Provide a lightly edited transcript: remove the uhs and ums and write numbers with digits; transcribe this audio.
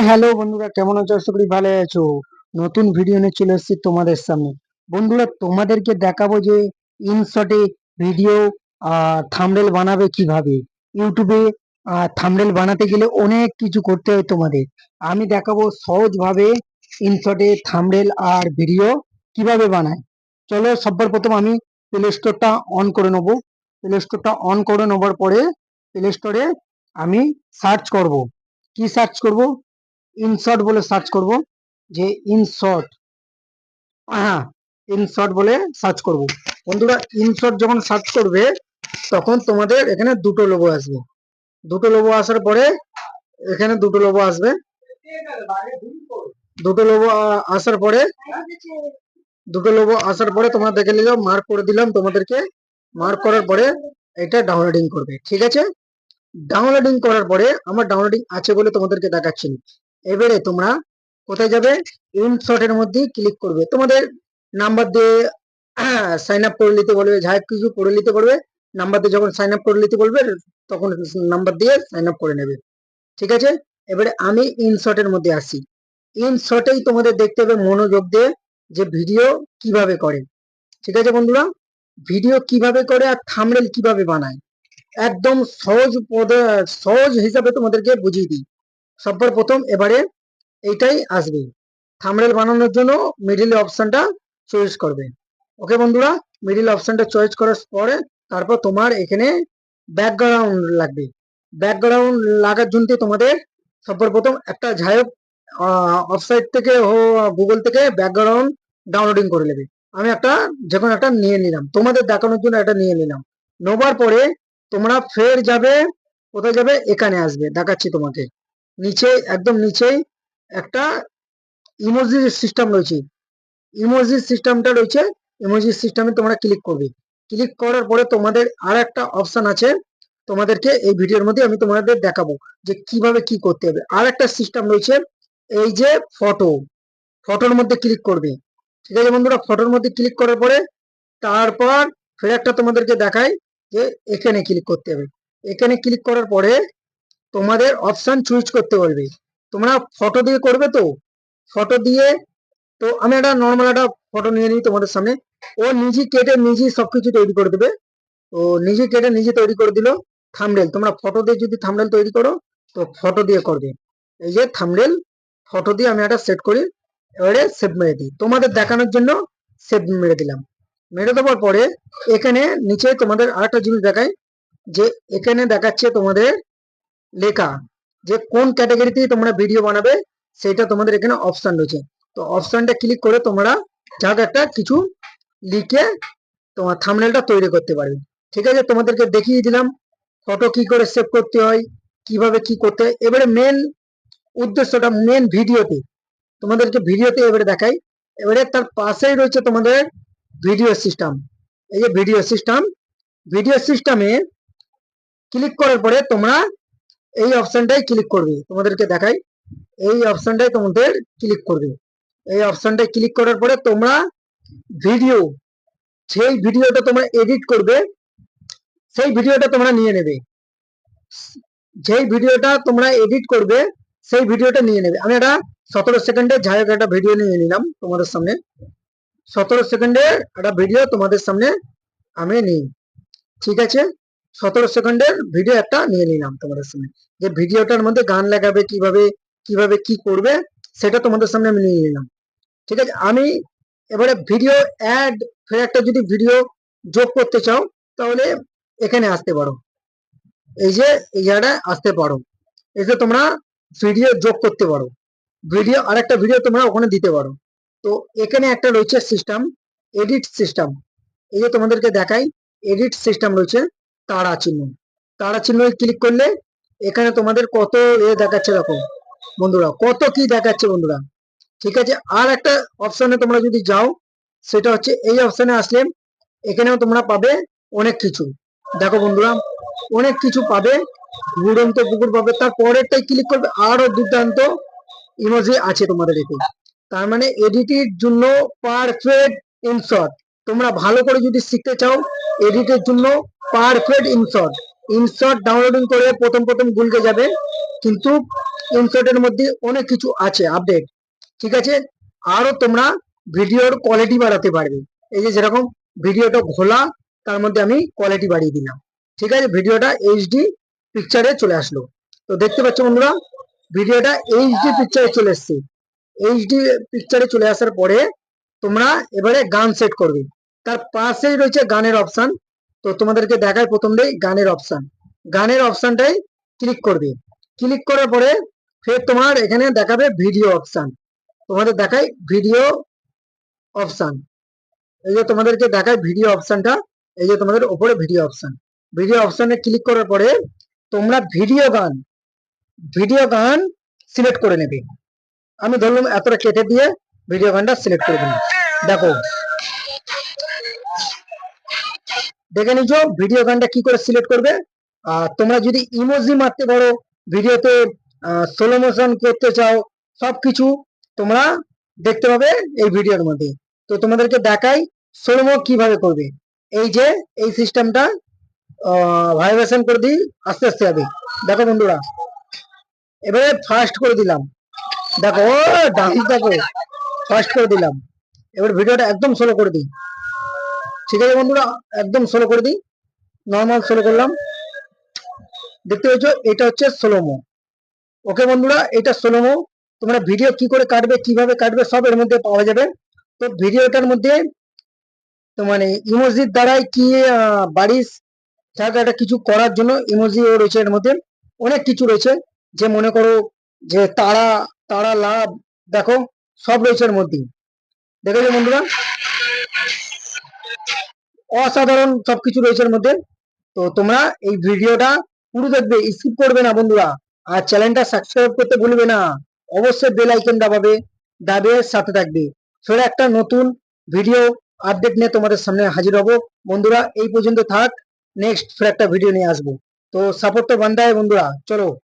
Hello বন্ধুরা, কেমন আছো? আশা করি ভালো আছো। নতুন ভিডিও নিয়ে চলে এসেছি তোমাদের সামনে। বন্ধুরা, তোমাদেরকে দেখাবো যে ইনশটে ভিডিও থাম্বনেল বানাবে কিভাবে। ইউটিউবে থাম্বনেল বানাতে গেলে অনেক কিছু করতে হয় তোমাদের। আমি দেখাবো সহজ ভাবে ইনশটে থাম্বনেল আর ভিডিও কিভাবে বানায়। চলো, সবার প্রথম আমি প্লে স্টোরটা অন করে নেবো। প্লে স্টোরটা অন করে নেবার পরে প্লে স্টোরে আমি সার্চ করব। কি সার্চ করব? ইনশর্ট বলে সার্চ করব। যে ইনশর্ট, হ্যাঁ, ইনশর্ট বলে সার্চ করব। বন্ধুরা, ইনশর্ট যখন সার্চ করবে তখন তোমাদের এখানে দুটো লোগো আসবে। দুটো লোগো আসার পরে এখানে দুটো লোগো আসবে। দুটো লোগো আসার পরে তোমরা দেখে নিল, মার্ক করে দিলাম তোমাদেরকে। মার্ক করার পরে এটা ডাউনলোডিং করবে, ঠিক আছে? ডাউনলোডিং করার পরে আমার ডাউনলোডিং আছে বলে তোমাদেরকে দেখাচ্ছি। এবারে তোমরা কোথায় যাবে? ইনশর্টের মধ্যে ক্লিক করবে। তোমাদের নাম্বার দিয়ে সাইন আপ করে নিতে বলবে, যা কিছু করে নিতে বলবে। নাম্বার দিয়ে যখন সাইন আপ করে নিতে বলবে তখন নাম্বার দিয়ে সাইন আপ করে নেবে, ঠিক আছে? এবারে আমি ইনশর্টের মধ্যে আসি। ইনশর্টেই তোমাদের দেখতে হবে মনোযোগ দিয়ে যে ভিডিও কিভাবে করে, ঠিক আছে বন্ধুরা? ভিডিও কিভাবে করে আর থাম্বনেল কিভাবে বানায়, একদম সহজ হিসাবে তোমাদেরকে বুঝিয়ে দিই। সবার প্রথম এবারে এইটাই আসবে। থাম্বনেল বানানোর জন্য মিডিল অপশনটা চয়েস করবে। ওকে বন্ধুরা, মিডিল অপশনটা চয়েস করার পরে তারপর তোমার এখানে ব্যাকগ্রাউন্ড লাগবে। ব্যাকগ্রাউন্ড লাগার জন্য তোমাদের সবার প্রথম একটা যাই হোক ওয়েবসাইট থেকে গুগল থেকে ব্যাকগ্রাউন্ড ডাউনলোডিং করে নেবে। আমি একটা যে কোনো একটা নিয়ে নিলাম, তোমাদের দেখানোর জন্য একটা নিয়ে নিলাম। নেবার পরে তোমরা ফের যাবে, কোথায় যাবে? এখানে আসবে, দেখাচ্ছি তোমাকে। নিচে, একদম নিচেই একটা ইমোজি সিস্টেম রয়েছে। ইমোজি সিস্টেমটা রয়েছে, ইমোজি সিস্টেমে তোমরা ক্লিক করবে। ক্লিক করার পরে তোমাদের আর একটা অপশন আছে, তোমাদেরকে এই ভিডিওর মধ্যে আমি তোমাদের দেখাবো যে কিভাবে কি করতে হবে। আর একটা সিস্টেম রয়েছে, এই যে ফটো, ফটোর মধ্যে ক্লিক করবে, ঠিক আছে বন্ধুরা? ফটোর মধ্যে ক্লিক করার পরে তারপর ফের একটা তোমাদেরকে দেখাই যে এখানে ক্লিক করতে হবে। এখানে ক্লিক করার পরে তোমাদের অপশন চুজ করতে বলবে। তোমরা ফটো দিয়ে করবে তো ফটো দিয়ে, তো আমি একটা নর্মাল একটা ফটো নিয়ে নিই তোমাদের সামনে। ও নিজে কেটে নিজে সবকিছু তৈরি করে দেবে। তো নিজে কেটে নিজে তৈরি করে দিল থাম্বনেল। তোমরা ফটো দিয়ে যদি থাম্বনেল তৈরি করো তো ফটো দিয়ে করবে। এই যে থাম্বনেল, ফটো দিয়ে আমি একটা সেট করি। এবারে সেভ মেরে দিই, তোমাদের দেখানোর জন্য সেভ মেরে দিলাম। মেরে দেওয়ার পরে এখানে নিচে তোমাদের আরেকটা জিনিস দেখায়, যে এখানে দেখাচ্ছে তোমাদের লেখা যে কোন ক্যাটাগরিতে তোমরা ভিডিও বানাবে, সেটা তোমাদের এখানে অপশন রয়েছে। তো অপশনটা ক্লিক করে তোমরা যা একটা কিছু লিখে তোমার থাম্বনেলটা তৈরি করতে পারবে, ঠিক আছে? তোমাদেরকে দেখিয়ে দিলাম ফটো কি করে সেভ করতে হয়, কিভাবে কি করতে হয়। এবারে মেন উদ্দেশ্যটা, মেন ভিডিওতে তোমাদেরকে ভিডিওতে এবারে দেখাই। এবারে তার পাশেই রয়েছে তোমাদের ভিডিও সিস্টেম। এই যে ভিডিও সিস্টেম, ভিডিও সিস্টেমে ক্লিক করার পরে তোমরা এই অপশনটাই ক্লিক করবে। তোমাদেরকে দেখাই, এই অপশনটাই তোমাদের ক্লিক করবে। এই অপশনটাই ক্লিক করার পরে তোমরা ভিডিও, সেই ভিডিওটা তোমরা এডিট করবে, সেই ভিডিওটা তোমরা নিয়ে নেবে। যেই ভিডিওটা তোমরা এডিট করবে সেই ভিডিওটা নিয়ে নেবে। আমি একটা 17 সেকেন্ডের যাই হোক একটা ভিডিও নিয়ে নিলাম তোমাদের সামনে। 17 সেকেন্ডের একটা ভিডিও তোমাদের সামনে আমি নিই, ঠিক আছে? 17 সেকেন্ডের ভিডিও একটা নিয়ে নিলাম তোমাদের সামনে। যে ভিডিওটার মধ্যে গান লাগাবে কিভাবে, কিভাবে কি করবে, সেটা তোমাদের সামনে আমি নিয়ে নিলাম, ঠিক আছে? আমি এবারে ভিডিও অ্যাড, ফের একটা যদি ভিডিও যোগ করতে চাও তাহলে এখানে আসতে পারো। এই যে এই জায়গায় আসতে পারো, এসে তোমরা ভিডিও যোগ করতে পারো। ভিডিও আরেকটা ভিডিও তোমরা ওখানে দিতে পারো। তো এখানে একটা রয়েছে সিস্টেম, এডিট সিস্টেম। এই যে তোমাদেরকে দেখাই, এডিট সিস্টেম রয়েছে, তারা চিহ্ন। তারা চিহ্ন ক্লিক করলে এখানে তোমাদের কত দেখাচ্ছে, দেখো বন্ধুরা, কত কি দেখাচ্ছে বন্ধুরা, ঠিক আছে? আর একটা অপশনে তোমরা যদি যাও, সেটা হচ্ছে এই অপশনে আসলে এখানেও তোমরা পাবে অনেক কিছু। দেখো বন্ধুরা, অনেক কিছু পাবে, উড়ন্ত পুকুর পাবে। তার পরেরটাই ক্লিক করবে, আরো দুর্দান্ত ইমোজি আছে তোমাদের এতে। তার মানে এডিটের জন্য পারফেক্ট ইনশট। তোমরা ভালো করে যদি শিখতে চাও এডিটের জন্য পারফেক্ট ইনশট, ইনশট ডাউনলোডিং করে প্রথম প্রথম গুলকে যাবে, কিন্তু ইনশটের মধ্যে অনেক কিছু আছে আপডেট, ঠিক আছে। আরো তোমরা ভিডিওর কোয়ালিটি বাড়াতে পারবে। এই যে যেরকম ভিডিওটা ঘোলা, তার মধ্যে আমি কোয়ালিটি বাড়িয়ে দিলাম, ঠিক আছে। ভিডিওটা এইচডি পিকচারে চলে আসলো। তো দেখতে পাচ্ছ বন্ধুরা, ভিডিওটা এইচডি পিকচারে চলে এসছে। এইচডি পিকচারে চলে আসার পরে তোমরা এবারে গান সেট করবে। তার পাশেই রয়েছে গানের অপশন। তো তোমাদেরকে দেখায় প্রথম দিয়ে গানের অপশন। গানের অপশনটাই ক্লিক করবে। ক্লিক করার পরে ফের তোমার এখানে দেখাবে ভিডিও অপশন। তোমাদের দেখায় ভিডিও অপশন। এই যে তোমাদেরকে দেখায় ভিডিও অপশনটা, এই যে তোমাদের উপরে ভিডিও অপশন। ভিডিও অপশনে ক্লিক করার পরে তোমরা ভিডিও গান সিলেক্ট করে নেবে। আমি ধরলাম এতটা কেটে দিয়ে ভিডিও গানটা সিলেক্ট করে দিলাম। দেখো, দেখে নিছো ভিডিও গানটা কি করে সিলেক্ট করবে। তোমরা যদি ইমোজি মারতে পারো, ভিডিওতে স্লো মোশন করতে চাও, সবকিছু তোমরা দেখতে পাবে এই ভিডিওর মধ্যে। তো তোমাদেরকে দেখাই স্লো কিভাবে করবে। এই যে এই সিস্টেমটা ভাইব্রেশন করে দিই, আস্তে আস্তে হবে। দেখো বন্ধুরা, এবারে ফাস্ট করে দিলাম। দেখো ডান্স, দেখো ফাস্ট করে দিলাম। এবার ভিডিওটা একদম স্লো করে দিই, ঠিক আছে বন্ধুরা, একদম স্লো করে দিই। নর্মাল স্লো করলাম, দেখতে পাচ্ছ এটা হচ্ছে স্লোমো। ওকে বন্ধুরা, এটা স্লোমো। তোমরা ভিডিও কি করে কাটবে, কিভাবে কাটবে, সব এর মধ্যে পাওয়া যাবে। তো ভিডিওটার মধ্যে তো মানে ইমোজির দ্বারাই কি বাড়ির জায়গাটা কিছু করার জন্য ইমোজি রয়েছে এর মধ্যে, অনেক কিছু রয়েছে। যে মনে করো যে তারা তারা লাভ, দেখো সব রয়েছে এর মধ্যে। দেখেছো বন্ধুরা, অসাধারণ সবকিছু রয়েছে এর মধ্যে। তো তোমরা এই ভিডিওটা পুরো দেখবে, স্কিপ করবে না বন্ধুরা। আর চ্যানেলটা সাবস্ক্রাইব করতে ভুলবে না, অবশ্যই বেল আইকন দাবিয়ে সাথে থাকবে। ফের একটা নতুন ভিডিও আপডেট নিয়ে তোমাদের সামনে হাজির হব বন্ধুরা। এই পর্যন্ত থাক, নেক্সট ফের একটা ভিডিও নিয়ে আসবো। তো সাপোর্ট তো বান্ধা হয় বন্ধুরা, চলো।